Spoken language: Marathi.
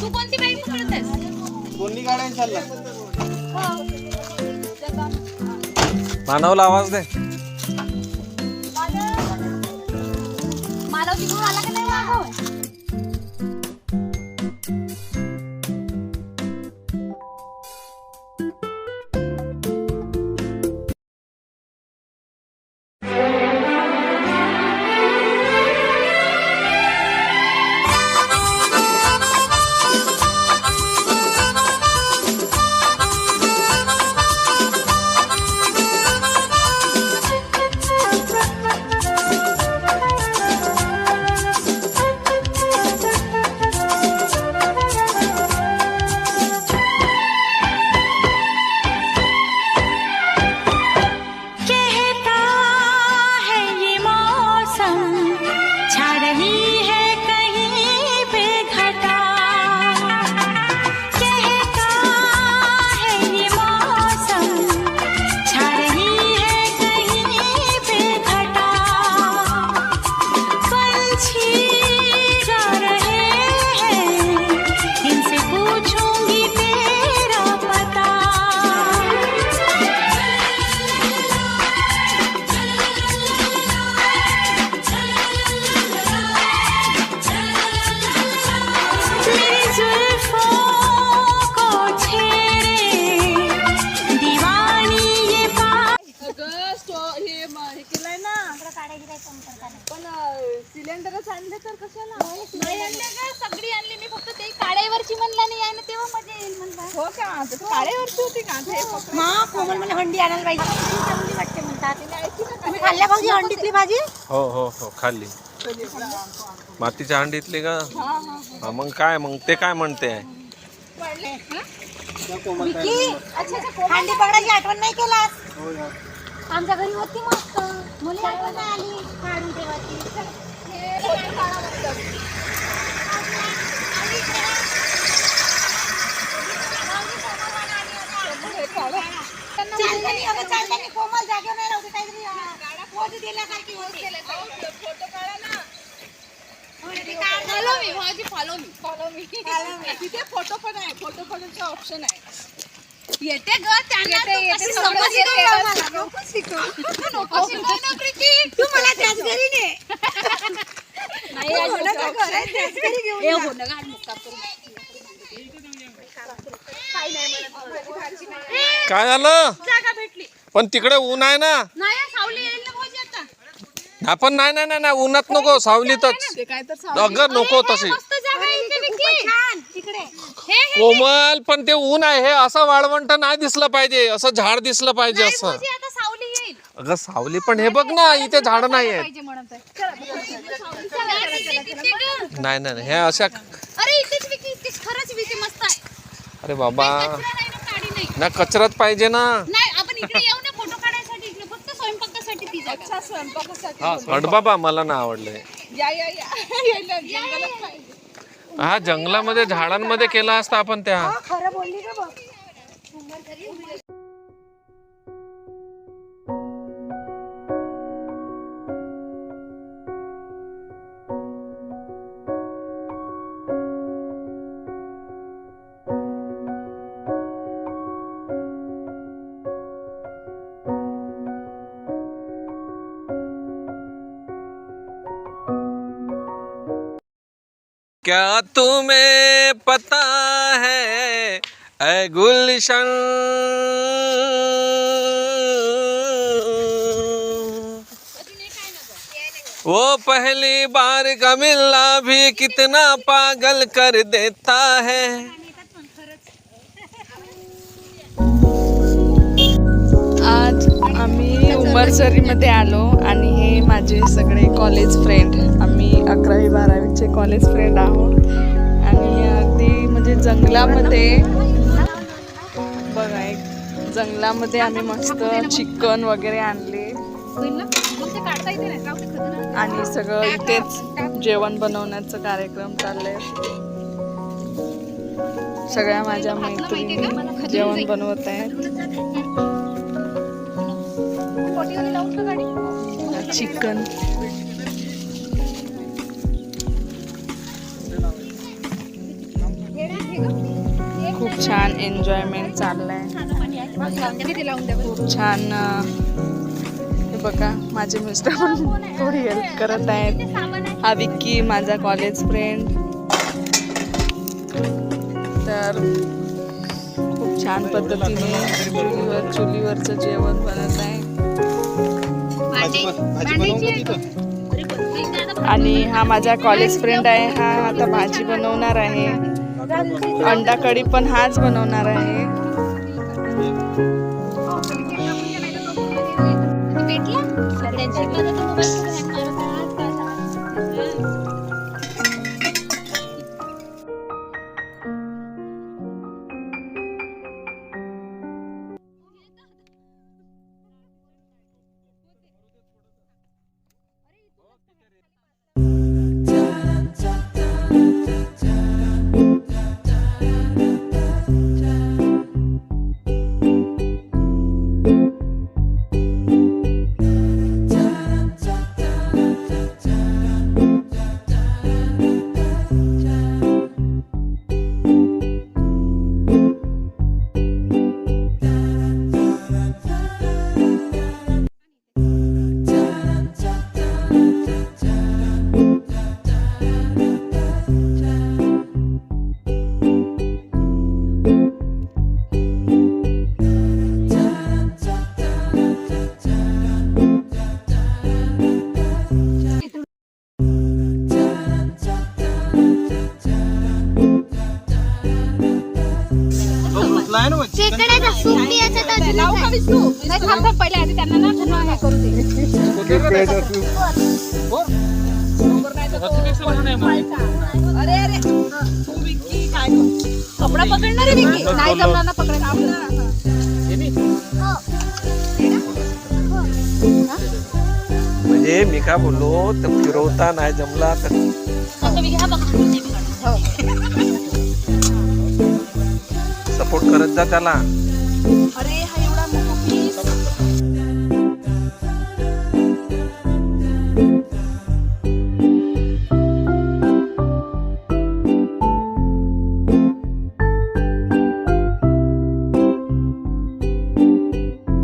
तू कोणती बाईक पकडतेस? कोणी गाड्या चालला? मानवला आवाज दे. मला तिकडून आला का नाही मागव? सिलेंडरच आणले तर कशाला? नाही आणले का? सगळी आणली मी, फक्त ते काळेवरची म्हणला नाही आहे ना, तेव्हा मजा येईल म्हणला. हो का? तर काळेवरची होती का? मा कोमल मला हंडी आणायला पाहिजे. चांगली वाटते म्हणतात. तुम्ही खाल्ल्या भाऊजी हंडीतली भाजी? हो हो हो खाल्ली. मातीच्या हंडीतली का? हा मग काय, मग ते काय म्हणते? हंडी पकडायची आठवण नाही केलास? आमच्या घरी होती मस्त. मुली आठवण नाही आली काढून ठेवायची. कोमल जागेवर नाही राहते, काहीतरी पोज दिल्यासारखी होती. फोटो काढा ना. फॉलो मी भाजी, फॉलो मी. तिथे फोटो पण आहे, फोटो काढायचा ऑप्शन आहे. येते ग त्यांना, येते, समज येते आम्हाला. नको शिकवू ना प्रीती. तू मला त्याच घरी ने. नाही आज ए हो ना गाड मुक्का करू. काय झालं? जागा भेटली. पण तिकडे ऊन आहे ना. नाही सावली येईल ना भाजी आता. आपण नाही नाही नाही उन्हात नको, सावलीतच. ते काय तर अगं नको तशी. मस्त जागा आहे इथे विकी. छान तिकडे. हे कोमल, पण ते ऊन आहे, हे असं वाळवंट नाही दिसलं पाहिजे, असं झाड दिसलं पाहिजे असं. भाजी आता सावली येईल. अगं सावली, पण हे बघ ना, इथे झाड नाही आहेत. पाहिजे म्हणत आहे. चला. नाही नाही हे अशा. अरे इथेच विकी, इथेच खरंच विकी मस्त आहे. अरे बाबा, कचरा नाही ना, काडी नाही. ना कचरात पाहिजे ना. नाही आपण इकडे येऊ ना फोटो काढायसाठी, इकडे फक्त स्वयंपाकासाठी ती जागा. अच्छा स्वयंपाकासाठी. हा हट बाबा, मला ना आवडलंय. या जंगलात पाहिजे. हा जंगलामध्ये झाडांमध्ये केला असता आपण त्या. खरं बोलली का बघ. क्या तुम्हें पता है ऐ गुलशन, वो पहली बार का मिलना भी कितना पागल कर देता है. आज आम्ही उंबरसरीमध्ये आलो आणि हे माझे सगळे कॉलेज फ्रेंड, आम्ही 11वी 12वीचे कॉलेज फ्रेंड आहोत आणि अगदी म्हणजे जंगलामध्ये बघा, एक जंगलामध्ये आम्ही मस्त चिकन वगैरे आणले आणि सगळं इथेच जेवण बनवण्याचा कार्यक्रम चाललाय. सगळ्या माझ्या मैत्रिणी जेवण बनवत आहेत. चिकन खूप छान एन्जॉयमेंट चाललाय. खूप छान. हे बघा, माझे मिस्टर पण थोडी हेल्प करत आहेत. हा विक्की माझा कॉलेज फ्रेंड. तर खूप छान पद्धतीने चुलीवरचं जेवण बनत आहे. भाजी बनवून का तिथं? आणि हा माझा कॉलेज फ्रेंड आहे. हा आता भाजी बनवणार आहे. अंडा कढी पण हाच बनवणार आहे. खेकड्याचा सूप पियाचं तर लावू का विष्णू? नाही, थांब थांब, पहिले आधी त्यांना ना धन्यवाद हे करू दे. अरे अरे, तू विक्की काय कपडा पकडणार आहे विक्की? नाही जमणार ना पकडायला आपल्याला. म्हणजे मी काय बोललो, तर फिरवता नाही जमला तर सपोर्ट करत जा त्याला. अरे हा